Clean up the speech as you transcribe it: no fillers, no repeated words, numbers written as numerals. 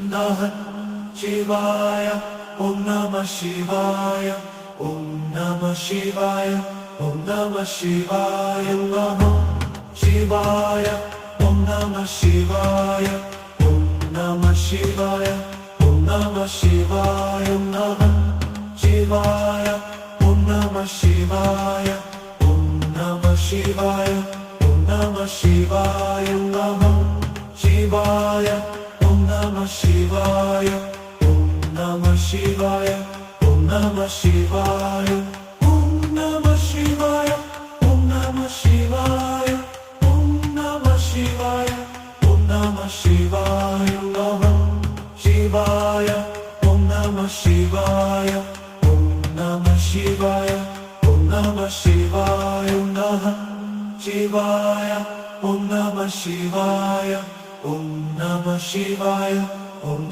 നമഃ ശിവായ ഓം നമഃ ശിവായ ഓം നമഃ ശിവായ ഓം നമഃ ശിവായ നമഃ ശിവായ ഓം നമഃ ശിവായ ഓം നമഃ ശിവായ ഓം നമഃ ശിവായ നമഃ ശിവായ ഓം നമഃ ശിവായ ഓം നമഃ ശിവായ ഓം നമഃ ശിവായ നമഃ ശിവായ ഓം നമഃ ശിവായ ഓം നമഃ ശിവായ ഓം നമഃ ശിവായ ഓം നമഃ ശിവായ ഓം നമഃ ശിവായ ഓം നമഃ ശിവായ ഓം നമഃ ശിവായ നമഃ ശിവായ ഓം നമഃ ശിവായ ഓം നമഃ ശിവായ ഓം നമഃ ശിവായ നമഃ ശിവായ ഓം നമഃ ശിവായ ഓം നമഃ ശിവായ ഓം